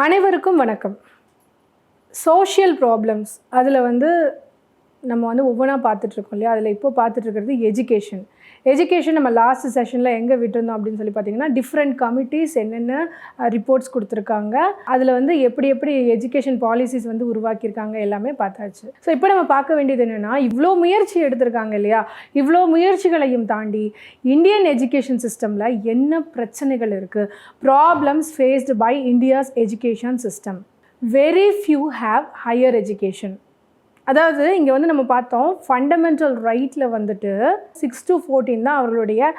அனைவருக்கும் வணக்கம். Social problems அதில் நம்ம ஒவ்வொன்றா பார்த்துட்ருக்கோம் இல்லையா? அதில் இப்போ பார்த்துட்ருக்கிறது எஜுகேஷன் நம்ம லாஸ்ட் செஷனில் எங்கே விட்டுருந்தோம் அப்படின்னு சொல்லி பார்த்தீங்கன்னா, டிஃப்ரெண்ட் கமிட்டிஸ் என்னென்ன ரிப்போர்ட்ஸ் கொடுத்துருக்காங்க, அதில் எப்படி எஜுகேஷன் பாலிசிஸ் உருவாக்கியிருக்காங்க எல்லாமே பார்த்தாச்சு. ஸோ இப்போ நம்ம பார்க்க வேண்டியது என்னென்னா, இவ்வளோ முயற்சி எடுத்திருக்காங்க இல்லையா? இவ்வளோ முயற்சிகளையும் தாண்டி இந்தியன் எஜுகேஷன் சிஸ்டமில் என்ன பிரச்சனைகள் இருக்குது, problems faced by India's education system. Very few have higher education. அதாவது இங்கே நம்ம பார்த்தோம், ஃபண்டமெண்டல் ரைட்டில் 6 to 14 தான் அவர்களுடைய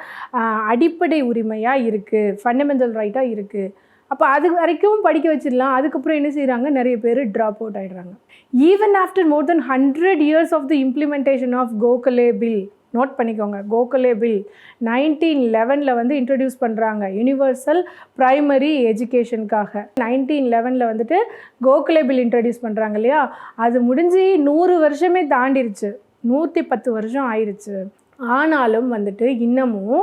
அடிப்படை உரிமையாக இருக்குது, ஃபண்டமெண்டல் ரைட்டாக இருக்குது. அப்போ அது வரைக்கும் படிக்க வச்சிடலாம். அதுக்கப்புறம் என்ன செய்கிறாங்க, நிறைய பேர் ட்ராப் அவுட் ஆகிடுறாங்க. Even after more than 100 years of the implementation of Gokhale bill, நோட் பண்ணிக்கோங்க, கோகலே பில் 1911 இன்ட்ரடியூஸ் பண்ணுறாங்க யூனிவர்சல் ப்ரைமரி எஜுகேஷனுக்காக. 1911 கோகலே பில் இன்ட்ரடியூஸ் பண்ணுறாங்க இல்லையா? அது முடிஞ்சு 100 வருஷமே தாண்டிருச்சு, 110 வருஷம் ஆயிடுச்சு. ஆனாலும் இன்னமும்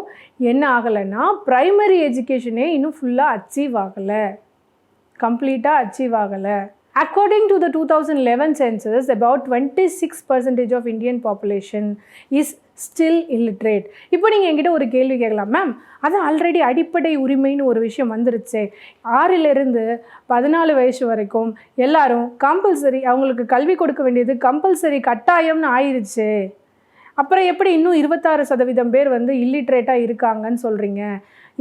என்ன ஆகலைன்னா, ப்ரைமரி எஜுகேஷனே இன்னும் ஃபுல்லாக அச்சீவ் ஆகலை, கம்ப்ளீட்டாக அச்சீவ் ஆகலை. According to the 2011 census, about 26% of Indian population is still illiterate. இப்போ நீங்கள் என்கிட்ட ஒரு கேள்வி கேட்கலாம், மேம் அது ஆல்ரெடி அடிப்படை உரிமைன்னு ஒரு விஷயம் வந்துருச்சே, 6லிருந்து 14 வயசு வரைக்கும் எல்லாரும் கம்பல்சரி அவங்களுக்கு கல்வி கொடுக்க வேண்டியது கம்பல்சரி கட்டாயம்னு ஆயிடுச்சு, அப்புறம் எப்படி இன்னும் 26% பேர் இல்லிட்ரேட்டாக இருக்காங்கன்னு சொல்கிறீங்க,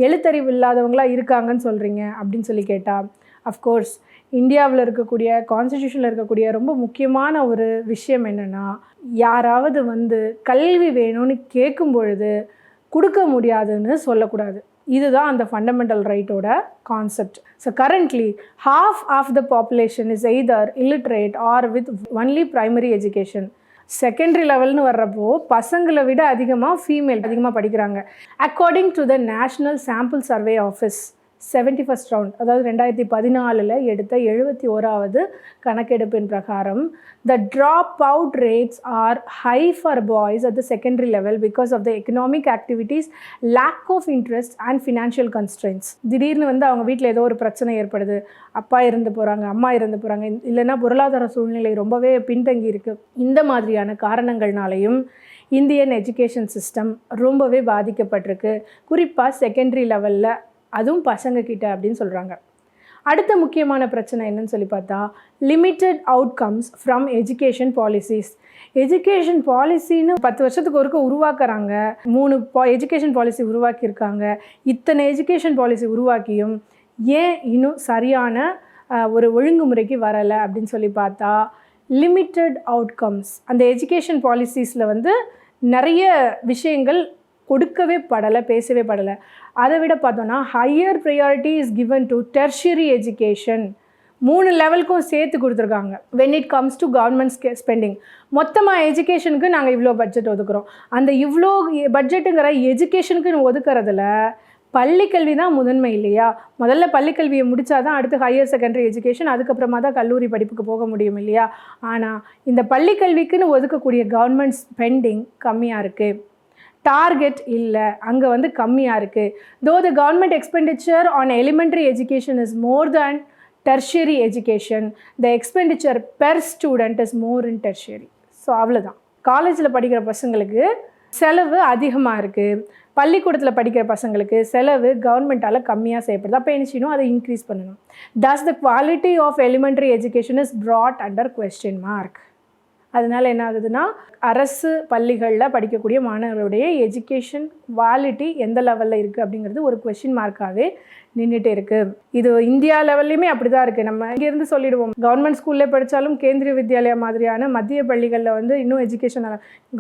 எழுத்தறிவு இல்லாதவங்களாக இருக்காங்கன்னு சொல்கிறீங்க அப்படின்னு சொல்லி கேட்டால், அஃப்கோர்ஸ் இந்தியாவில் இருக்கக்கூடிய கான்ஸ்டிடியூஷனில் இருக்கக்கூடிய ரொம்ப முக்கியமான ஒரு விஷயம் என்னென்னா, யாராவது கல்வி வேணும்னு கேட்கும் பொழுது கொடுக்க முடியாதுன்னு சொல்லக்கூடாது. இதுதான் அந்த ஃபண்டமெண்டல் ரைட்டோட concept. So currently half of the population is either illiterate or with only primary education. Secondary லெவல்னு வர்றப்போ பசங்களை விட ஃபீமேல் அதிகமாக படிக்கிறாங்க. According to the national sample survey office 71st round, அதாவது 2014 எடுத்த 71வது கணக்கெடுப்பின் பிரகாரம், the dropout rates are high for boys at the secondary level because of the economic activities, lack of interest and financial constraints. திடீர்னு அவங்க வீட்டில் ஏதோ ஒரு பிரச்சனை ஏற்படுது, அப்பா இறந்து போகிறாங்க, அம்மா இறந்து போகிறாங்க, இல்லைன்னா பொருளாதார சூழ்நிலை ரொம்பவே பின்தங்கி இருக்குது. இந்த மாதிரியான காரணங்கள்னாலையும் இந்தியன் எஜுகேஷன் சிஸ்டம் ரொம்பவே பாதிக்கப்பட்டிருக்கு, குறிப்பாக செகண்டரி லெவலில், அதுவும் பசங்கக்கிட்ட அப்படின்னு சொல்கிறாங்க. அடுத்த முக்கியமான பிரச்சனை என்னன்னு சொல்லி பார்த்தா, limited outcomes from education policies. Education பாலிசின்னு 10 வருஷத்துக்கு ஒருக்க உருவாக்குறாங்க, 3 எஜுகேஷன் பாலிசி உருவாக்கியிருக்காங்க. இத்தனை எஜுகேஷன் பாலிசி உருவாக்கியும் ஏன் இன்னும் சரியான ஒரு ஒழுங்குமுறைக்கு வரலை அப்படின்னு சொல்லி பார்த்தா, லிமிட்டட் அவுட்கம்ஸ். அந்த எஜுகேஷன் பாலிசிஸில் நிறைய விஷயங்கள் கொடுக்கவே படலை, பேசவே படலை. அதை விட பார்த்தோன்னா, higher priority is given to tertiary education. 3 லெவலுக்கும் சேர்த்து கொடுத்துருக்காங்க. When it comes to government spending, மொத்தமாக எஜுகேஷனுக்கு நாங்கள் இவ்வளோ பட்ஜெட் ஒதுக்குறோம். அந்த இவ்வளோ பட்ஜெட்டுங்கிற எஜுகேஷனுக்குன்னு ஒதுக்கிறதுல பள்ளிக்கல்வி தான் முதன்மை இல்லையா? முதல்ல பள்ளிக்கல்வியை முடித்தா தான் அடுத்து ஹையர் செகண்டரி எஜுகேஷன், அதுக்கப்புறமா தான் கல்லூரி படிப்புக்கு போக முடியும் இல்லையா? ஆனால் இந்த பள்ளிக்கல்விக்குன்னு ஒதுக்கக்கூடிய கவர்மெண்ட் ஸ்பெண்டிங் கம்மியாக இருக்குது, டார்கெட் இல்லை, அங்கே கம்மியாக இருக்குது. தோ the government expenditure on elementary education is more than tertiary education, the expenditure per student is more in tertiary. So அவ்வளோதான். காலேஜில் படிக்கிற பசங்களுக்கு செலவு அதிகமாக இருக்குது, பள்ளிக்கூடத்தில் படிக்கிற பசங்களுக்கு செலவு கவர்மெண்ட்டால் கம்மியாக செய்யப்படுது. அப்போ என்ன செய்யணும், அதை இன்க்ரீஸ் பண்ணணும். Thus the quality of elementary education is brought under question mark. அதனால் என்ன ஆகுதுன்னா, அரசு பள்ளிகளில் படிக்கக்கூடிய மாணவர்களுடைய எஜுகேஷன் குவாலிட்டி எந்த லெவலில் இருக்குது அப்படிங்கிறது ஒரு கொஸ்டின் மார்க்காகவே நின்றுட்டு இருக்குது. இது இந்தியா லெவல்லையுமே அப்படி தான் இருக்குது. நம்ம இங்கேருந்து சொல்லிடுவோம், கவர்மெண்ட் ஸ்கூல்லே படித்தாலும் கேந்திரிய வித்யாலயா மாதிரியான மத்திய பள்ளிகளில் இன்னும் எஜுகேஷன்,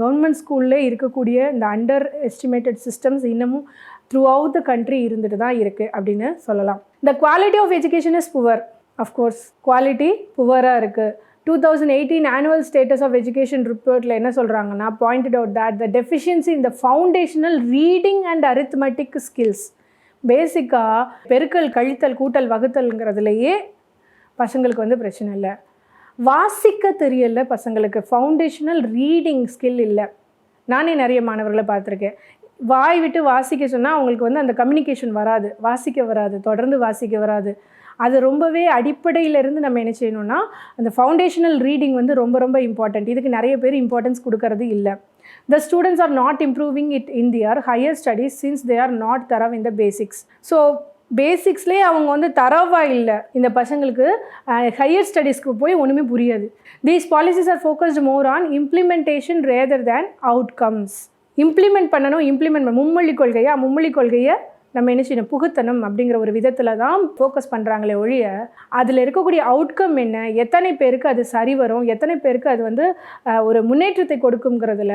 கவர்மெண்ட் ஸ்கூல்லே இருக்கக்கூடிய இந்த அண்டர் எஸ்டிமேட்டட் சிஸ்டம்ஸ் இன்னமும் த்ரூ அவுட் த கண்ட்ரி இருந்துட்டு தான் இருக்குது அப்படின்னு சொல்லலாம். The quality of education is poor. Of course quality புவராக இருக்குது. 2018 annual status of education reportல என்ன சொல்கிறாங்கன்னா, pointed out that the deficiency in the foundational reading and arithmetic skills, பேசிக்காக பெருக்கல் கழித்தல் கூட்டல் வகுத்தல்ங்கிறதுலையே பசங்களுக்கு பிரச்சனை இல்லை. வாசிக்க தெரியல பசங்களுக்கு, ஃபவுண்டேஷனல் ரீடிங் ஸ்கில் இல்லை. நானே நிறைய மாணவர்களை பார்த்துருக்கேன், வாய் விட்டு வாசிக்க சொன்னால் அவங்களுக்கு அந்த கம்யூனிகேஷன் வராது, வாசிக்க வராது, தொடர்ந்து வாசிக்க வராது. அது ரொம்பவே அடிப்படையிலேருந்து நம்ம என்ன செய்யணும்னா அந்த ஃபவுண்டேஷனல் ரீடிங் வந்து ரொம்ப ரொம்ப இம்பார்ட்டண்ட். இதுக்கு நிறைய பேர் இம்பார்ட்டன்ஸ் கொடுக்கறது இல்லை. The students are not improving it in their higher studies since they are not thorough in the basics. So பேசிக்ஸ்லேயே அவங்க வந்து தரவாக இல்லை. இந்த பசங்களுக்கு ஹையர் ஸ்டடீஸ்க்கு போய் ஒன்றுமே புரியாது. These policies are focused more on implementation rather than outcomes. Implement பண்ணணும், மும்மொழி கொள்கையை நம்ம என்ன செய்யணும், புகுத்தணும் அப்படிங்கிற ஒரு விதத்தில் தான் ஃபோக்கஸ் பண்ணுறாங்களே ஒழிய அதில் இருக்கக்கூடிய அவுட்கம் என்ன, எத்தனை பேருக்கு அது சரி வரும், எத்தனை பேருக்கு அது வந்து ஒரு முன்னேற்றத்தை கொடுக்குங்கிறதுல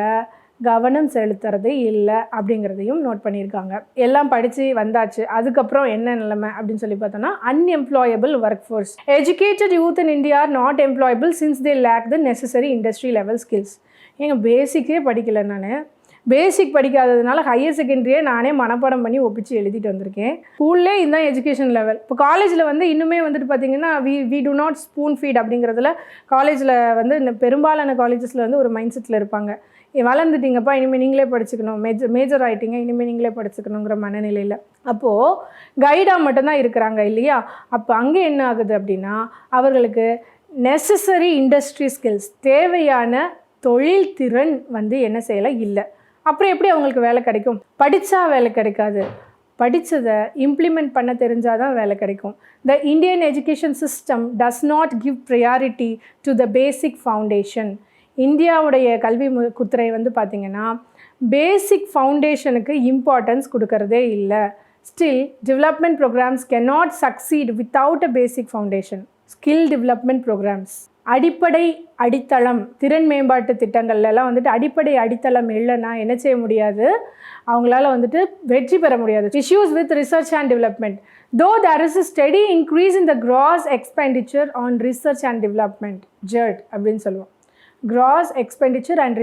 கவனம் செலுத்துறதே இல்லை அப்படிங்கிறதையும் நோட் பண்ணியிருக்காங்க. எல்லாம் படித்து வந்தாச்சு, அதுக்கப்புறம் என்ன நிலைமை அப்படின்னு சொல்லி பார்த்தோன்னா unemployable workforce. Educated youth in India are not employable since they lack the necessary industry level skills. எங்கள் பேசிக்கே படிக்கலை. நான் பேசிக் படிக்காததுனால ஹையர் செகண்டரியே நானே மனப்பாடம் பண்ணி ஒப்பிச்சு எழுதிட்டு வந்திருக்கேன். ஸ்கூல்லே இதுதான் எஜுகேஷன் லெவல். இப்போ காலேஜில் வந்து இன்னுமே வந்துட்டு பார்த்திங்கன்னா we do not spoon feed அப்படிங்கிறதுல காலேஜில் வந்து பெரும்பாலான காலேஜஸில் வந்து ஒரு மைண்ட் செட்டில் இருப்பாங்க. வளர்ந்துட்டிங்கப்பா, இனிமேல் நீங்களே படிச்சுக்கணும், மேஜர் ஆகிட்டீங்க, இனிமேல் நீங்களே படிச்சுக்கணுங்கிற மனநிலையில். அப்போது கைடாக மட்டும்தான் இருக்கிறாங்க இல்லையா? அப்போ அங்கே என்ன ஆகுது அப்படின்னா அவர்களுக்கு நெசசரி இண்டஸ்ட்ரி ஸ்கில்ஸ், தேவையான தொழில் திறன் வந்து என்ன செய்யலை இல்லை. அப்புறம் எப்படி அவங்களுக்கு வேலை கிடைக்கும்? படித்தா வேலை கிடைக்காது, படித்ததை இம்ப்ளிமெண்ட் பண்ண தெரிஞ்சால் தான் வேலை கிடைக்கும். The Indian education system does not give priority to the basic foundation. இந்தியாவுடைய கல்வி குத்துறை வந்து பார்த்திங்கன்னா பேசிக் ஃபவுண்டேஷனுக்கு இம்பார்ட்டன்ஸ் கொடுக்கறதே இல்லை. Still development programmes cannot succeed without a basic foundation. Skill development programmes, அடிப்படை அடித்தளம், திறன் மேம்பாட்டு திட்டங்கள்லாம் வந்துட்டு அடிப்படை அடித்தளம் இல்லைன்னா என்ன செய்ய முடியாது, அவங்களால வந்துட்டு வெற்றி பெற முடியாது. Issues with research and development. Though there is a steady increase in the gross expenditure on research and development, GERD அப்படின்னு சொல்லுவோம். Gross expenditure and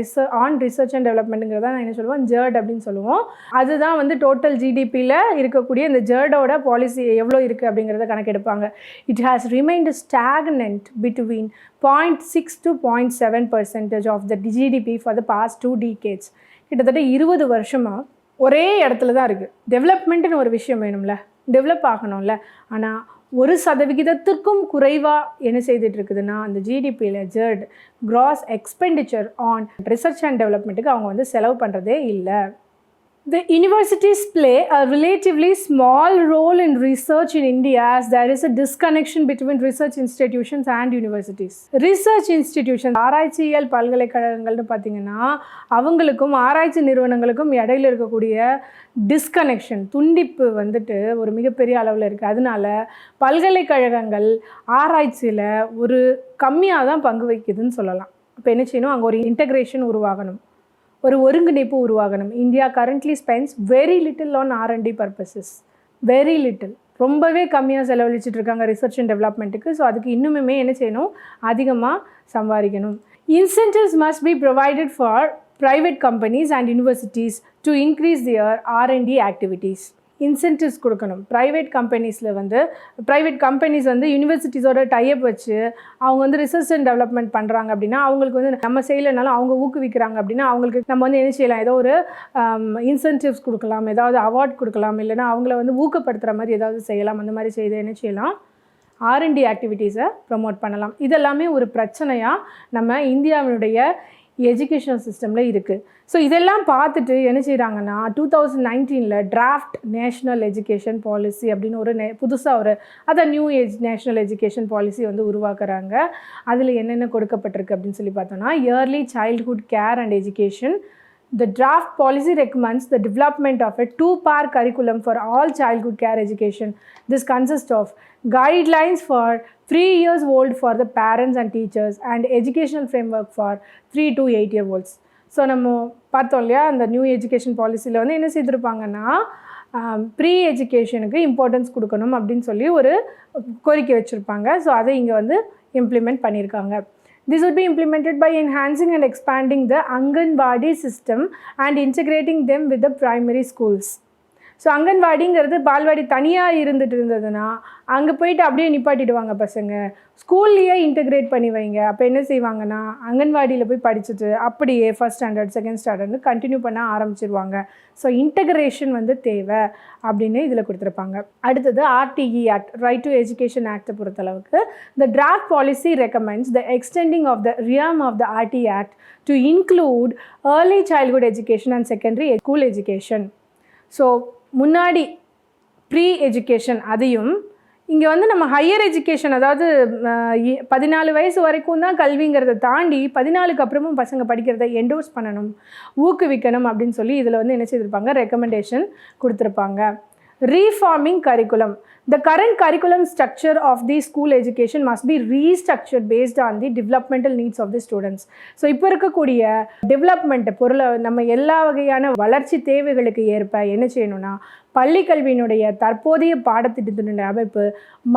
research and டெவலப்மெண்ட்டுங்கிறத நான் என்ன சொல்லுவோம், ஜெர்ட் அப்படின்னு சொல்லுவோம். அதுதான் வந்து டோட்டல் ஜிடிபியில் இருக்கக்கூடிய இந்த ஜெர்டோட பாலிசி எவ்வளோ இருக்குது அப்படிங்கிறத கணக்கெடுப்பாங்க. It has remained stagnant between 0.6 to 0.7% of the GDP for the past 2 decades. கிட்டத்தட்ட 20 வருஷமாக ஒரே இடத்துல தான் இருக்குது. டெவலப்மெண்ட்டுன்னு ஒரு விஷயம் வேணும்ல, டெவலப் ஆகணும்ல. ஆனால் 1% குறைவாக என்ன செய்துட்டு இருக்குதுன்னா அந்த ஜிடிபியில் GERD gross expenditure on research and டெவலப்மெண்ட்டுக்கு அவங்க வந்து செலவு பண்ணுறதே இல்லை. The universities play a relatively small role in research in India as there is a disconnection between research institutions and universities. Research institutions, ஆராய்ச்சியியல் பல்கலைக்கழகங்கள்னு பார்த்திங்கன்னா அவங்களுக்கும் ஆராய்ச்சி நிறுவனங்களுக்கும் இடையில இருக்கக்கூடிய டிஸ்கனெக்ஷன், துண்டிப்பு வந்துட்டு ஒரு மிகப்பெரிய அளவில் இருக்குது. அதனால பல்கலைக்கழகங்கள் ஆராய்ச்சியில் ஒரு கம்மியாக தான் பங்கு வகிக்குதுன்னு சொல்லலாம். இப்போ என்ன செய்யணும், அங்கே ஒரு இன்டகிரேஷன் உருவாகணும், ஒரு ஒருங்கிணைப்பு உருவாகணும். India currently spends very little on R&D purposes, very little, ரொம்பவே கம்மியாக செலவழிச்சிட்டு இருக்காங்க ரிசர்ச் அண்ட் டெவலப்மெண்ட்டுக்கு. ஸோ அதுக்கு இன்னுமே என்ன செய்யணும், அதிகமாக சம்பாதிக்கணும். Incentives must be provided for private companies and universities to increase their R&D activities. Incentives கொடுக்கணும். ப்ரைவேட் கம்பெனிஸ் வந்து யூனிவர்சிட்டிஸோட டைப் வச்சு அவங்க வந்து ரிசர்ச் அண்ட் டெவலப்மெண்ட் பண்ணுறாங்க அப்படின்னா அவங்களுக்கு வந்து நம்ம செய்யலைனாலும் அவங்க ஊக்குவிக்கிறாங்க அப்படின்னா அவங்களுக்கு நம்ம வந்து என்ன செய்யலாம், ஏதோ ஒரு இன்சென்டிவ்ஸ் கொடுக்கலாம், ஏதாவது அவார்ட் கொடுக்கலாம், இல்லைனா அவங்கள வந்து ஊக்கப்படுத்துகிற மாதிரி ஏதாவது செய்யலாம். அந்த மாதிரி செய்து என்ன செய்யலாம், R&D ஆக்டிவிட்டீஸை ப்ரமோட் பண்ணலாம். இதெல்லாமே ஒரு பிரச்சனையாக நம்ம இந்தியாவினுடைய எஜுகேஷனல் சிஸ்டமில் இருக்குது. ஸோ இதெல்லாம் பார்த்துட்டு என்ன செய்கிறாங்கன்னா 2019 டிராஃப்ட் நேஷ்னல் எஜுகேஷன் பாலிசி அப்படின்னு ஒரு புதுசாக அதான் நியூ நேஷ்னல் எஜுகேஷன் பாலிசி வந்து உருவாக்குறாங்க. அதில் என்னென்ன கொடுக்கப்பட்டிருக்கு அப்படின்னு சொல்லி பார்த்தோன்னா, early childhood care and education. The draft policy recommends the development of a 2-part curriculum for all childhood care education. This consists of guidelines for 3 years old for the parents and teachers and educational framework for 3 to 8 year olds. So நம்ம பார்த்தோம் இல்லையா, அந்த new education பாலிசியில் வந்து என்ன செய்திருப்பாங்கன்னா pre எஜுகேஷனுக்கு importance கொடுக்கணும் அப்படின்னு சொல்லி ஒரு கோரிக்கை வச்சுருப்பாங்க. ஸோ அதை இங்கே வந்து இம்ப்ளிமெண்ட் பண்ணியிருக்காங்க. This would be implemented by enhancing and expanding the Anganwadi system and integrating them with the primary schools. So அங்கன்வாடிங்கிறது பால்வாடி தனியாக இருந்துட்டு இருந்ததுன்னா அங்கே போயிட்டு அப்படியே நிப்பாட்டிடுவாங்க பசங்க. ஸ்கூல்லையே இன்டெகிரேட் பண்ணி வைங்க. அப்போ என்ன செய்வாங்கன்னா அங்கன்வாடியில் போய் படிச்சுட்டு அப்படியே ஃபர்ஸ்ட் ஸ்டாண்டர்ட் செகண்ட் ஸ்டாண்டர்ட்னு கண்டினியூ பண்ண ஆரம்பிச்சிருவாங்க. ஸோ இன்டெகிரேஷன் வந்து தேவை அப்படின்னு இதில் கொடுத்துருப்பாங்க. அடுத்தது RTE act, right to education ஆக்டை பொறுத்தளவுக்கு the draft policy recommends the extending of the realm of the RTE Act to include early childhood education and secondary school education. So முன்னாடி ப்ரீ எஜுகேஷன் அதையும் இங்கே வந்து நம்ம ஹையர் எஜுகேஷன், அதாவது 14 வயசு வரைக்கும் தான் கல்விங்கிறத தாண்டி 14க்கு அப்புறமும் பசங்க படிக்கிறத என்டோர்ஸ் பண்ணணும், ஊக்குவிக்கணும் அப்படின்னு சொல்லி இதில் வந்து என்ன செய்திருப்பாங்க, ரெக்கமெண்டேஷன் கொடுத்துருப்பாங்க. Reforming curriculum. The current curriculum structure of the school education must be restructured based on the developmental needs of the students. So இப்போ இருக்கக்கூடிய டெவலப்மெண்ட் பொருளை நம்ம எல்லா வகையான வளர்ச்சி தேவைகளுக்கு ஏற்ப என்ன செய்யணும்னா பள்ளி கல்வியினுடைய தற்போதைய பாடத்திட்டத்தினுடைய அமைப்பு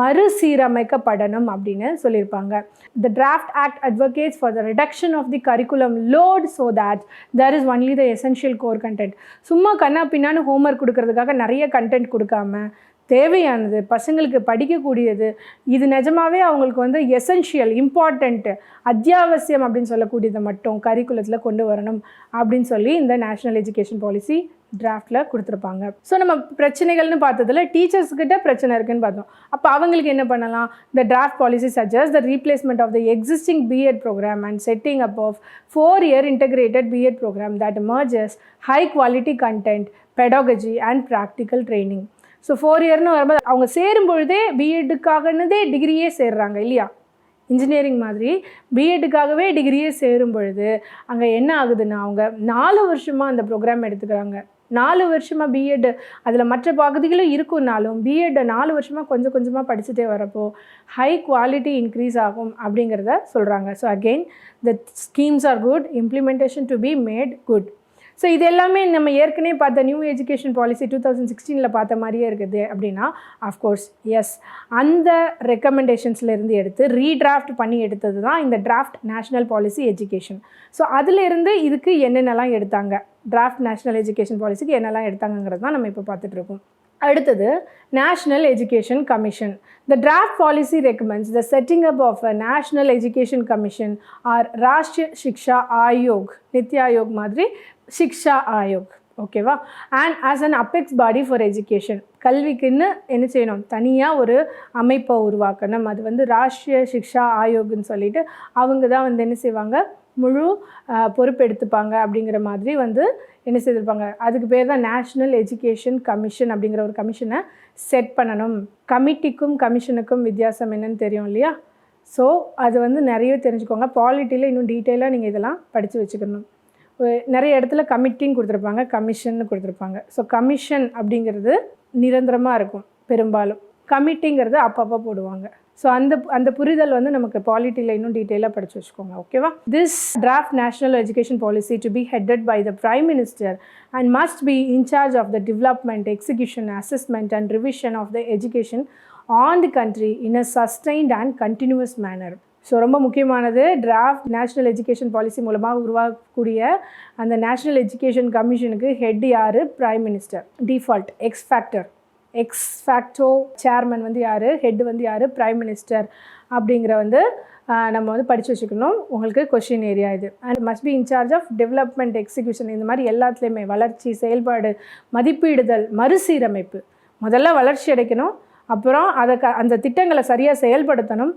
மறுசீரமைக்கப்படணும் அப்படின்னு சொல்லியிருப்பாங்க. The draft act advocates for the reduction of the curriculum load so that there is only the essential core content. சும்மா கண்ணா பின்னான்னு ஹோம்ஒர்க் கொடுக்கறதுக்காக நிறைய கண்டென்ட் கொடுக்காம தேவையானது பசங்களுக்கு படிக்கக்கூடியது இது நிஜமாவே அவங்களுக்கு வந்து எசென்ஷியல் இம்பார்ட்டண்ட்டு அத்தியாவசியம் அப்படின்னு சொல்லக்கூடியதை மட்டும் கரிக்குலத்தில் கொண்டு வரணும் அப்படின்னு சொல்லி இந்த நேஷ்னல் எஜுகேஷன் பாலிசி டிராஃப்டில் கொடுத்துருப்பாங்க. ஸோ நம்ம பிரச்சனைகள்னு பார்த்ததில் டீச்சர்ஸ்கிட்ட பிரச்சனை இருக்குன்னு பார்த்தோம். அப்போ அவங்களுக்கு என்ன பண்ணலாம்? இந்த draft policy suggest the replacement of the existing BEd programme and setting up of 4-year integrated BEd programme that merges high quality content, pedagogy and practical training. So 4 இயர்னு வரும்போது அவங்க சேரும் பொழுதே பிஎட்டுக்காகனதே டிகிரியே சேர்றாங்க இல்லையா? இன்ஜினியரிங் மாதிரி பிஎட்டுக்காகவே டிகிரியே சேரும் பொழுது அங்கே என்ன ஆகுதுன்னா அவங்க 4 வருஷமாக அந்த ப்ரோக்ராம் எடுத்துக்கிறாங்க. 4 வருஷமாக பிஎட் அதில் மற்ற பகுதிகளும் இருக்குன்னாலும் பிஎட்டை 4 வருஷமாக கொஞ்சம் கொஞ்சமாக படிச்சுட்டே வரப்போ ஹை குவாலிட்டி இன்க்ரீஸ் ஆகும் அப்படிங்கிறத சொல்கிறாங்க. So again the schemes are good, implementation to be made good. So இது எல்லாமே நம்ம ஏற்கனவே பார்த்த நியூ எஜுகேஷன் பாலிசி 2016 பார்த்த மாதிரியே இருக்குது அப்படின்னா அஃப்கோர்ஸ் எஸ், அந்த ரெக்கமெண்டேஷன்ஸ்லேருந்து எடுத்து ரீடிராஃப்ட் பண்ணி எடுத்தது தான் இந்த draft national policy education. So அதிலிருந்து இதுக்கு என்னென்னலாம் எடுத்தாங்க, டிராஃப்ட் நேஷ்னல் எஜுகேஷன் பாலிசிக்கு என்னெல்லாம் எடுத்தாங்கிறது தான் நம்ம இப்போ பார்த்துட்ருக்கோம். அடுத்தது national education commission. The draft policy recommends the setting up of a National Education Commission or Rashtriya Shiksha Aayog, NITI Aayog மாதிரி சிக்ஷா ஆயோக், ஓகேவா? And as an apex body for education, கல்விக்குன்னு என்ன செய்யணும், தனியாக ஒரு அமைப்பை உருவாக்கணும். அது வந்து ராஷ்ட்ரிய சிக்ஷா ஆயோக்னு சொல்லிட்டு அவங்க தான் வந்து என்ன செய்வாங்க, முழு பொறுப்பெடுத்துப்பாங்க அப்படிங்கிற மாதிரி வந்து என்ன செய்திருப்பாங்க. அதுக்கு பேர் தான் நேஷ்னல் எஜுகேஷன் கமிஷன் அப்படிங்கிற ஒரு கமிஷனை செட் பண்ணணும். கமிட்டிக்கும் கமிஷனுக்கும் வித்தியாசம் என்னன்னு தெரியும் இல்லையா? ஸோ அது வந்து நிறைய தெரிஞ்சுக்கோங்க. பாலிட்டியில் இன்னும் டீட்டெயிலாக நீங்கள் இதெல்லாம் படித்து வச்சுக்கணும். நிறைய இடத்துல கமிட்டின்னு கொடுத்துருப்பாங்க, கமிஷன்னு கொடுத்துருப்பாங்க. ஸோ கமிஷன் அப்படிங்கிறது நிரந்தரமாக இருக்கும் பெரும்பாலும், கமிட்டிங்கிறது அப்பப்போ போடுவாங்க. ஸோ அந்த புரிதல் வந்து நமக்கு பாலிட்டியில் இன்னும் டீட்டெயிலாக படித்து வச்சுக்கோங்க, ஓகேவா? This draft national education policy to be headed by the prime minister and must be in charge of the development, execution, assessment and revision of the education on the country in a sustained and continuous manner. So ரொம்ப முக்கியமானது, draft national education policy மூலமாக உருவாக்கக்கூடிய அந்த national education கமிஷனுக்கு head யார்? Prime minister. Default ex officio chairman வந்து யார்? Head வந்து யார்? Prime minister. அப்படிங்கிற வந்து நம்ம வந்து படித்து வச்சுக்கணும். உங்களுக்கு கொஷின் ஏரியா இது. And must be in charge of development, execution, இந்த மாதிரி எல்லாத்துலேயுமே வளர்ச்சி, செயல்பாடு, மதிப்பீடுதல், மறுசீரமைப்பு. முதல்ல வளர்ச்சி அடைக்கணும், அப்புறம் அந்த திட்டங்களை சரியாக செயல்படுத்தணும்.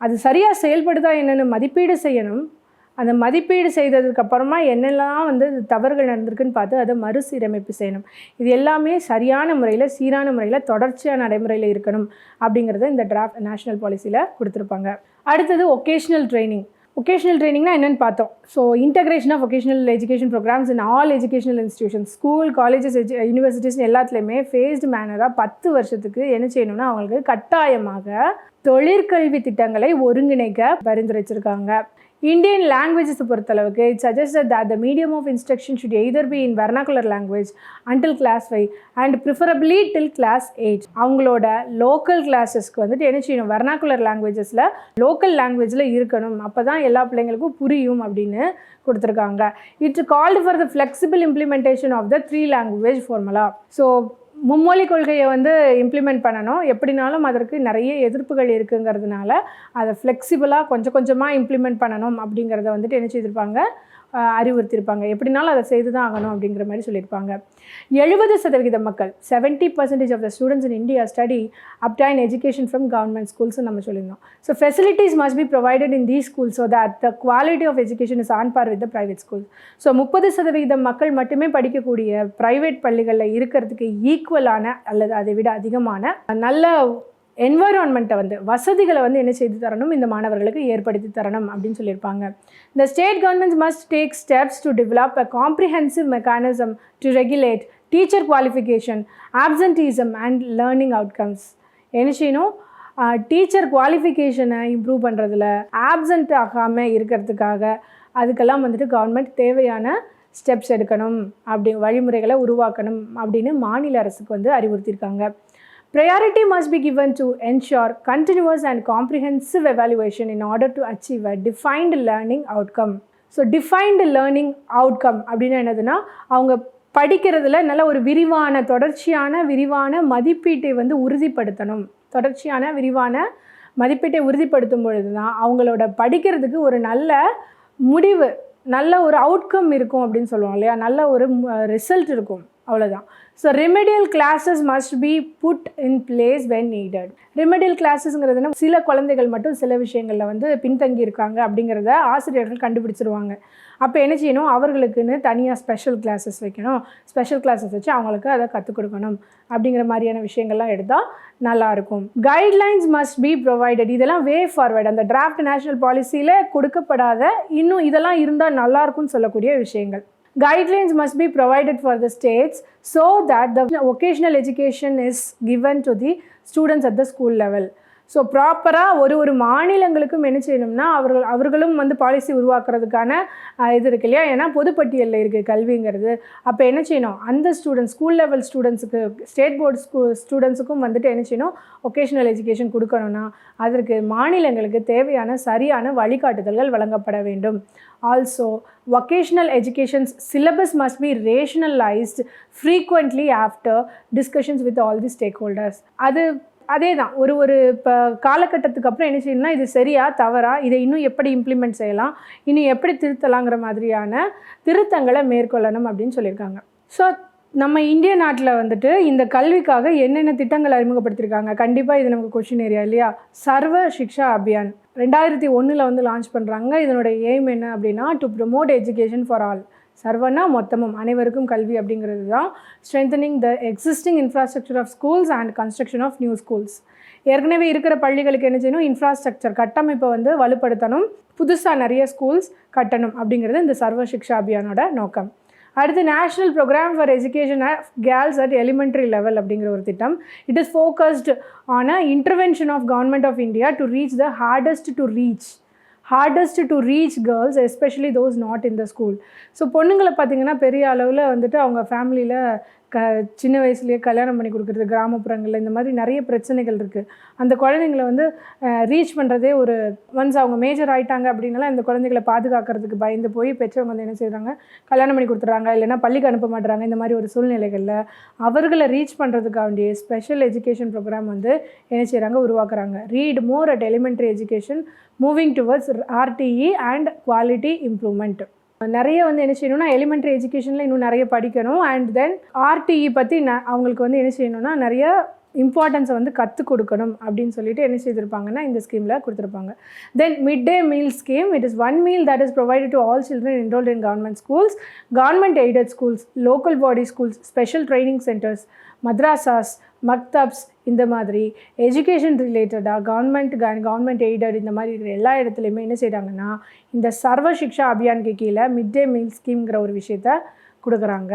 அது சரியாக செயல்படுதா என்னென்னு மதிப்பீடு செய்யணும். அந்த மதிப்பீடு செய்ததுக்கப்புறமா என்னெல்லாம் வந்து தவறுகள் நடந்திருக்குன்னு பார்த்து அதை மறுசீரமைப்பு செய்யணும். இது எல்லாமே சரியான முறையில், சீரான முறையில், தொடர்ச்சியான நடைமுறையில் இருக்கணும் அப்படிங்கிறத இந்த டிராஃப்ட் நேஷ்னல் பாலிசியில் கொடுத்துருப்பாங்க. அடுத்தது ஒகேஷ்னல் ட்ரைனிங். ஒகேஷ்னல் ட்ரைனிங்னா என்னென்னு பார்த்தோம். So integration of vocational education programmes in all educational institutions, school, colleges, universities எல்லாத்துலேயுமே ஃபேஸ்டு மேனராக 10 வருஷத்துக்கு என்ன செய்யணும்னா அவங்களுக்கு கட்டாயமாக தொழிற்கல்வி திட்டங்களை ஒருங்கிணைக்க பரிந்துரைச்சிருக்காங்க. Indian languages பொறுத்தளவுக்கு it suggested that the medium of instruction should either be in vernacular language until class 5 and preferably till class 8. அவங்களோட லோக்கல் கிளாஸஸ்க்கு வந்துட்டு என்ன செய்யணும், வெர்னாக்குலர் லாங்குவேஜஸில் லோக்கல் லாங்குவேஜில் இருக்கணும். அப்போ தான் எல்லா பிள்ளைங்களுக்கும் புரியும் அப்படின்னு கொடுத்துருக்காங்க. It called for the flexible implementation of the 3 language formula. So மும்மொழி கொள்கையை வந்து இம்ப்ளிமெண்ட் பண்ணணும். எப்படினாலும் அதற்கு நிறைய எதிர்ப்புகள் இருக்குங்கிறதுனால அதை ஃப்ளெக்சிபிளாக கொஞ்சம் கொஞ்சமாக இம்ப்ளிமெண்ட் பண்ணணும் அப்படிங்கிறத வந்துட்டு என்ன செய்திருப்பாங்க, அறிவுறுத்தியிருப்பாங்க. எப்படினாலும் அதை செய்து தான் ஆகணும் அப்படிங்கிற மாதிரி சொல்லியிருப்பாங்க. 70% மக்கள் 70% of the students in India study obtain education from government schools நம்ம சொல்லியிருந்தோம். So facilities must be provided in these schools so that the quality of education is on par with the private schools. So 30% மக்கள் மட்டுமே படிக்கக்கூடிய private பள்ளிகளில் இருக்கிறதுக்கு ஈக்குவலான அல்லது அதை விட அதிகமான நல்ல என்வாயன்மெண்ட்டை வந்து வசதிகளை வந்து என்ன செய்து தரணும், இந்த மாணவர்களுக்கு ஏற்படுத்தி தரணும் அப்படின்னு சொல்லியிருப்பாங்க. The state governments must take steps to develop a comprehensive mechanism to regulate teacher qualification, absenteeism and learning outcomes. என்ன செய்யணும், டீச்சர் குவாலிஃபிகேஷனை இம்ப்ரூவ் பண்ணுறதுல ஆப்சண்ட் ஆகாமல் இருக்கிறதுக்காக அதுக்கெல்லாம் வந்துட்டு கவர்மெண்ட் தேவையான ஸ்டெப்ஸ் எடுக்கணும், அப்படி வழிமுறைகளை உருவாக்கணும் அப்படின்னு மாநில அரசுக்கு வந்து அறிவுறுத்தியிருக்காங்க. Priority must be given to ensure continuous and comprehensive evaluation in order to achieve a defined learning outcome. So defined learning outcome அப்படின்னா என்னதுன்னா, அவங்க படிக்கிறதுல நல்ல ஒரு தொடர்ச்சியான மதிப்பீட்டை வந்து உறுதிப்படுத்தணும். தொடர்ச்சியான விரிவான மதிப்பீட்டை உறுதிப்படுத்தும் பொழுது தான் அவங்களோட படிக்கிறதுக்கு ஒரு நல்ல முடிவு, நல்ல ஒரு அவுட்கம் இருக்கும் அப்படின்னு சொல்லுவோம் இல்லையா, நல்ல ஒரு ரிசல்ட் இருக்கும், அவ்வளோதான். So remedial classes must be put in place when needed. Remedial கிளாஸஸ்ங்கிறதுனா சில குழந்தைகள் மட்டும் சில விஷயங்களில் வந்து பின்தங்கி இருக்காங்க அப்படிங்கிறத ஆசிரியர்கள் கண்டுபிடிச்சிருவாங்க. அப்போ என்ன செய்யணும், அவர்களுக்குன்னு தனியாக ஸ்பெஷல் கிளாஸஸ் வைக்கணும். ஸ்பெஷல் கிளாஸஸ் வச்சு அவங்களுக்கு அதை கற்றுக் கொடுக்கணும் அப்படிங்கிற மாதிரியான விஷயங்கள்லாம் எடுத்தால் நல்லாயிருக்கும். Guidelines must be provided. இதெல்லாம் வே ஃபார்வர்ட், அந்த டிராஃப்ட் நேஷனல் பாலிசியில் கொடுக்கப்படாத இன்னும் இதெல்லாம் இருந்தால் நல்லாயிருக்கும்னு சொல்லக்கூடிய விஷயங்கள். Guidelines must be provided for the states so that the vocational education is given to the students at the school level. So ப்ராப்பராக ஒரு மாநிலங்களுக்கும் என்ன செய்யணும்னா அவர்களும் வந்து பாலிசி உருவாக்குறதுக்கான இது இருக்கு இல்லையா, ஏன்னா பொதுப்பட்டியலில் இருக்குது கல்விங்கிறது. அப்போ என்ன செய்யணும், அந்த ஸ்கூல் லெவல் ஸ்டூடெண்ட்ஸுக்கு, ஸ்டேட் போர்டு ஸ்டூடெண்ட்ஸுக்கும் வந்துட்டு என்ன செய்யணும், ஒகேஷ்னல் எஜுகேஷன் கொடுக்கணும்னா அதற்கு மாநிலங்களுக்கு தேவையான சரியான வழிகாட்டுதல்கள் வழங்கப்பட வேண்டும். Also, vocational education's syllabus must be rationalized frequently after discussions with all the stakeholders. அதே தான் ஒரு இப்போ காலகட்டத்துக்கு அப்புறம் என்ன செய்யணும்னா, இது சரியா தவறா, இதை இன்னும் எப்படி இம்ப்ளிமெண்ட் செய்யலாம், இன்னும் எப்படி திருத்தலாங்கிற மாதிரியான திருத்தங்களை மேற்கொள்ளணும் அப்படின்னு சொல்லியிருக்காங்க. ஸோ நம்ம இந்திய நாட்டில் வந்துட்டு இந்த கல்விக்காக என்னென்ன திட்டங்கள் அறிமுகப்படுத்தியிருக்காங்க, கண்டிப்பாக இது நமக்கு கொஷின் ஏரியா இல்லையா. சர்வ சிக்ஷா அபியான் 2001 வந்து லான்ச் பண்ணுறாங்க. இதனுடைய எய்ம் என்ன அப்படின்னா, to promote education for all. சர்வனா மொத்தமும், அனைவருக்கும் கல்வி அப்படிங்கிறது தான். Strengthening the existing infrastructure of schools and construction of new schools. ஏற்கனவே இருக்கிற பள்ளிகளுக்கு என்ன செய்யணும், இன்ஃப்ராஸ்ட்ரக்சர் கட்டமைப்பை வந்து வலுப்படுத்தணும், புதுசாக நிறைய ஸ்கூல்ஸ் கட்டணும் அப்படிங்கிறது இந்த சர்வ சிக்ஷா அபியானோட நோக்கம். அடுத்து national programme for education of girls at elementary level அப்படிங்கிற ஒரு திட்டம். It is focused on a intervention of government of India to reach the hardest to reach girls, especially those not in the school. So பொண்ணுங்களை பார்த்திங்கன்னா பெரிய அளவில் வந்துட்டு அவங்க ஃபேமிலியில் சின்ன வயசுலேயே கல்யாணம் பண்ணி கொடுக்குறது, கிராமப்புறங்களில் இந்த மாதிரி நிறைய பிரச்சனைகள் இருக்குது. அந்த குழந்தைங்களை வந்து ரீச் பண்ணுறதே ஒன்ஸ் அவங்க மேஜர் ஆகிட்டாங்க அப்படின்னால இந்த குழந்தைகளை பாதுகாக்கிறதுக்கு பயந்து போய் பெற்றவங்க வந்து என்ன செய்கிறாங்க, கல்யாணம் பண்ணி கொடுத்துட்றாங்க, இல்லைன்னா பள்ளிக்கு அனுப்ப மாட்டுறாங்க. இந்த மாதிரி ஒரு சூழ்நிலைகளில் அவர்களை ரீச் பண்ணுறதுக்காக வேண்டிய ஸ்பெஷல் எஜுகேஷன் ப்ரோக்ராம் வந்து என்ன செய்கிறாங்க, உருவாக்குறாங்க. Read more at elementary education, moving towards RTE and quality improvement. நிறைய வந்து என்ன செய்யணும்னா, எலிமெண்ட்ரி எஜுகேஷனில் இன்னும் நிறைய படிக்கணும். அண்ட் தென் RTE பற்றி அவங்களுக்கு வந்து என்ன செய்யணும்னா, நிறைய இம்பார்ட்டன்ஸை வந்து கற்றுக் கொடுக்கணும் அப்படின்னு சொல்லிட்டு என்ன செய்திருப்பாங்கன்னா இந்த ஸ்கீமில் கொடுத்துருப்பாங்க. தென் mid day meal scheme. It is one meal that is provided to all children enrolled in government schools, government aided schools, local body schools, special training centers, madrasas, மக்தப்ஸ், இந்த மாதிரி எஜுகேஷன் ரிலேட்டடாக கவர்மெண்ட் எய்டட் இந்த மாதிரி இருக்கிற எல்லா இடத்துலையுமே என்ன செய்கிறாங்கன்னா, இந்த சர்வ சிக்ஷா அபியானுக்கு கீழே மிட் டே மீல் ஸ்கீம்ங்கிற ஒரு விஷயத்த கொடுக்குறாங்க.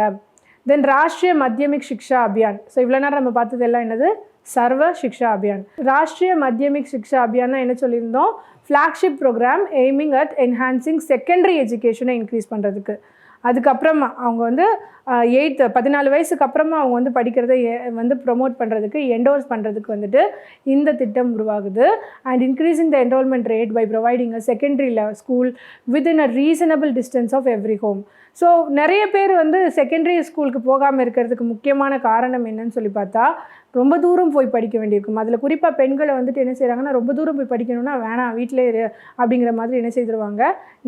தென் ராஷ்ட்ரிய மத்தியமிக் சிக்ஷா அபியான். ஸோ இவ்வளோ நேரம் நம்ம பார்த்தது எல்லாம் என்னது, சர்வ சிக்ஷா அபியான். ராஷ்ட்ரிய மத்தியமிக் சிக்ஷா அபியான்னா என்ன சொல்லியிருந்தோம், flagship program aiming at enhancing secondary எஜுகேஷனை இன்க்ரீஸ் பண்ணுறதுக்கு. அதுக்கப்புறமா அவங்க வந்து 14 வயசுக்கு அப்புறமா அவங்க வந்து படிக்கிறதை வந்து ப்ரொமோட் பண்ணுறதுக்கு என்டோர்ஸ் பண்ணுறதுக்கு வந்துட்டு இந்த திட்டம் உருவாகுது. And increasing the enrolment rate by providing a secondary school within a reasonable distance of every home. So நிறைய பேர் வந்து செகண்டரி ஸ்கூலுக்கு போகாமல் இருக்கிறதுக்கு முக்கியமான காரணம் என்னன்னு சொல்லி பார்த்தா, ரொம்ப தூரம் போய் படிக்க வேண்டியிருக்கும். அதில் குறிப்பாக பெண்களை வந்துட்டு என்ன செய்கிறாங்கன்னா, ரொம்ப தூரம் போய் படிக்கணும்னா வேணாம் வீட்டிலே அப்படிங்கிற மாதிரி என்ன செய்திருவாங்க,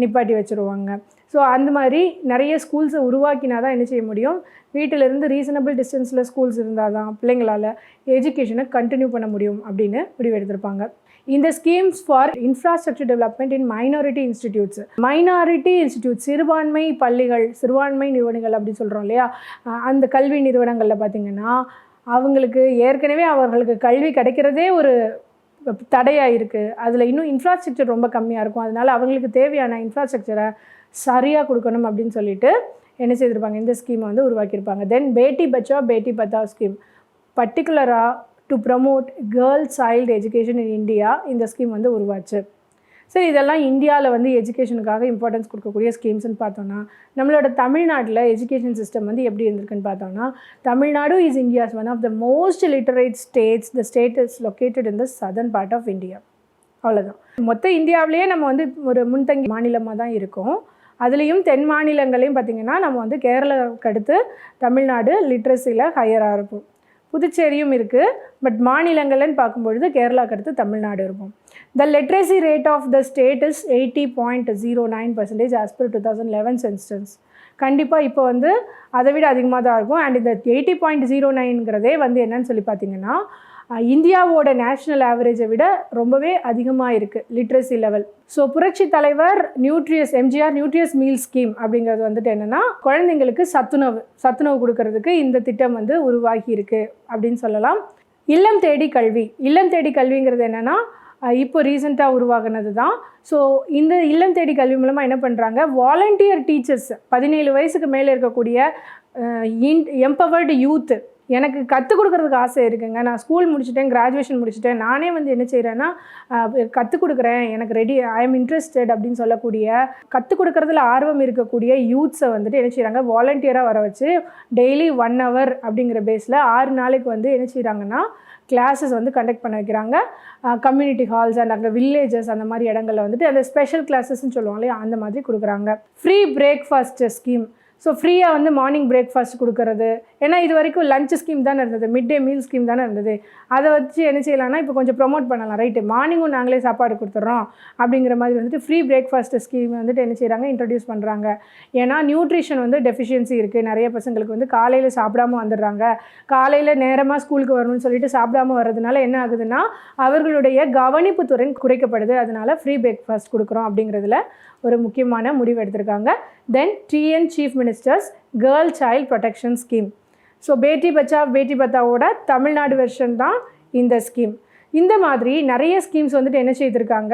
நிப்பாட்டி வச்சுருவாங்க. ஸோ அந்த மாதிரி நிறைய ஸ்கூல்ஸை உருவாக்கினா தான் என்ன செய்ய முடியும், வீட்டிலேருந்து ரீசனபிள் டிஸ்டன்ஸில் ஸ்கூல்ஸ் இருந்தால் தான் பிள்ளைங்களால் எஜுகேஷனை கண்டினியூ பண்ண முடியும் அப்படின்னு முடிவெடுத்திருப்பாங்க. இந்த schemes for infrastructure development in minority institutes சிறுபான்மை பள்ளிகள், சிறுபான்மை நிறுவனங்கள் அப்படின்னு சொல்கிறோம் இல்லையா, அந்த கல்வி நிறுவனங்களில் பார்த்திங்கன்னா அவங்களுக்கு ஏற்கனவே அவர்களுக்கு கல்வி கிடைக்கிறதே ஒரு தடையாக இருக்குது. அதில் இன்னும் இன்ஃப்ராஸ்ட்ரக்சர் ரொம்ப கம்மியாக இருக்கும். அதனால் அவங்களுக்கு தேவையான இன்ஃப்ராஸ்ட்ரக்சரை சரியாக கொடுக்கணும் அப்படின்னு சொல்லிட்டு என்ன செய்திருப்பாங்க, இந்த ஸ்கீமை வந்து உருவாக்கியிருப்பாங்க. தென் பேட்டி பச்சாவ் பேட்டி பத்தாவ் ஸ்கீம், பர்டிகுலராக to promote girl child education in India இந்த ஸ்கீம் வந்து உருவாச்சு. சரி, இதெல்லாம் இந்தியாவில் வந்து எஜுகேஷனுக்காக இம்பார்ட்டன்ஸ் கொடுக்கக்கூடிய ஸ்கீம்ஸ்ன்னு பார்த்தோன்னா, நம்மளோட தமிழ்நாட்டில் எஜுகேஷன் சிஸ்டம் வந்து எப்படி இருந்திருக்குன்னு பார்த்தோன்னா, Tamil Nadu is India's one of the most literate states. The state is located in the southern part of India. அவ்வளோதான். மொத்த இந்தியாவிலேயே நம்ம வந்து ஒரு முன்தங்கி மாநிலமாக தான் இருக்கோம். அதுலேயும் தென் மாநிலங்களையும் பார்த்திங்கன்னா நம்ம வந்து கேரளாவுக்கு அடுத்து தமிழ்நாடு லிட்ரஸியில் ஹையராக இருப்போம். புதுச்சேரியும் இருக்குது, பட் மாநிலங்கள்னு பார்க்கும்பொழுது கேரளாவுக்கு அடுத்து தமிழ்நாடு இருக்கும். The literacy rate of the state is 80.09% as per 2011 census. கண்டிப்பாக இப்போ வந்து அதை விட அதிகமாக தான் இருக்கும். அண்ட் இந்த 80.09ங்கிறதே வந்து என்னன்னு சொல்லி பார்த்தீங்கன்னா, இந்தியாவோட நேஷ்னல் ஆவரேஜை விட ரொம்பவே அதிகமாக இருக்குது லிட்ரஸி லெவல். ஸோ புரட்சி தலைவர் எம்ஜிஆர் நியூட்ரியஸ் மீல் ஸ்கீம் அப்படிங்கிறது வந்துட்டு என்னென்னா, குழந்தைங்களுக்கு சத்துணவு கொடுக்கறதுக்கு இந்த திட்டம் வந்து உருவாகி இருக்குது அப்படின்னு சொல்லலாம். இல்லம் தேடி கல்விங்கிறது என்னென்னா, இப்போ ரீசெண்டாக உருவாகினது தான். ஸோ இந்த இல்லம் தேடி கல்வி மூலமாக என்ன பண்ணுறாங்க, வாலண்டியர் டீச்சர்ஸ் 17 வயசுக்கு மேலே இருக்கக்கூடிய எம்பவர்டு யூத்து, எனக்கு கற்றுக் கொடுக்குறதுக்கு ஆசை இருக்குங்க, நான் ஸ்கூல் முடிச்சுட்டேன், கிராஜுவேஷன் முடிச்சுட்டேன், நானே வந்து என்ன செய்கிறேன்னா கற்றுக் கொடுக்குறேன், எனக்கு ரெடி, ஐ எம் இன்ட்ரெஸ்டட் அப்படின்னு சொல்லக்கூடிய, கற்றுக் கொடுக்குறதுல ஆர்வம் இருக்கக்கூடிய யூத்ஸை வந்துட்டு என்ன செய்கிறாங்க, வாலண்டியராக வர வச்சு டெய்லி 1 hour அப்படிங்கிற பேஸில் 6 நாளைக்கு வந்து என்ன செய்கிறாங்கன்னா கிளாஸஸ் வந்து கண்டக்ட் பண்ண வைக்கிறாங்க. கம்யூனிட்டி ஹால்ஸ் அண்ட் அங்கே வில்லேஜஸ் அந்த மாதிரி இடங்களில் வந்துட்டு அந்த ஸ்பெஷல் கிளாஸஸ்ன்னு சொல்லுவாங்க இல்லையா, அந்த மாதிரி கொடுக்குறாங்க. Free breakfast scheme. ஸோ ஃப்ரீயாக வந்து மார்னிங் பிரேக்ஃபாஸ்ட் கொடுக்கறது. ஏன்னா இது வரைக்கும் லஞ்ச் ஸ்கீம் தானே இருந்தது, மிட் டே மீல் ஸ்கீம் தானே இருந்தது. அதை வச்சு என்ன செய்யலாம்னா இப்போ கொஞ்சம் ப்ரொமோட் பண்ணலாம். ரைட்டு, மார்னிங்கும் நாங்களே சாப்பாடு கொடுத்துட்றோம் அப்படிங்கிற மாதிரி வந்துட்டு ஃப்ரீ பிரேக்ஃபாஸ்ட் ஸ்கீம் வந்துட்டு என்ன செய்கிறாங்க, இன்ட்ரடியூஸ் பண்ணுறாங்க. ஏன்னா நியூட்ரிஷன் வந்து டெஃபிஷியன்சி இருக்குது. நிறைய பசங்களுக்கு வந்து காலையில் சாப்பிடாமல் வந்துடுறாங்க. காலையில் நேரமாக ஸ்கூலுக்கு வரணும்னு சொல்லிட்டு சாப்பிடாமல் வர்றதுனால என்ன ஆகுதுன்னா அவர்களுடைய கவனிப்பு திறன் குறைக்கப்படுது. அதனால் ஃப்ரீ பிரேக்ஃபாஸ்ட் கொடுக்குறோம் அப்படிங்கிறதுல ஒரு முக்கியமான முடிவு எடுத்திருக்காங்க. Then TN chief ministers girl child protection scheme. So Beti Bachao பேட்டி பத்தாவோட தமிழ்நாடு வெர்ஷன் தான் இந்த ஸ்கீம். இந்த மாதிரி நிறைய ஸ்கீம்ஸ் வந்துட்டு என்ன செய்திருக்காங்க,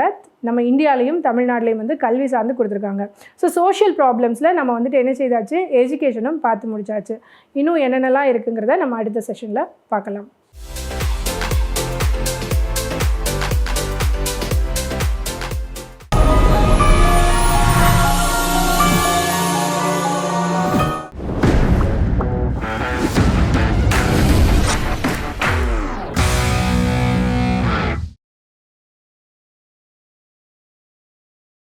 நம்ம இந்தியாவிலையும் தமிழ்நாட்டிலையும் வந்து கல்வி சார்ந்து கொடுத்துருக்காங்க. ஸோ சோஷியல் ப்ராப்ளம்ஸில் நம்ம வந்துட்டு என்ன செய்தாச்சு, எஜுகேஷனும் பார்த்து முடிச்சாச்சு. இன்னும் என்னென்னலாம் இருக்குங்கிறத நம்ம அடுத்த செஷனில் பார்க்கலாம்.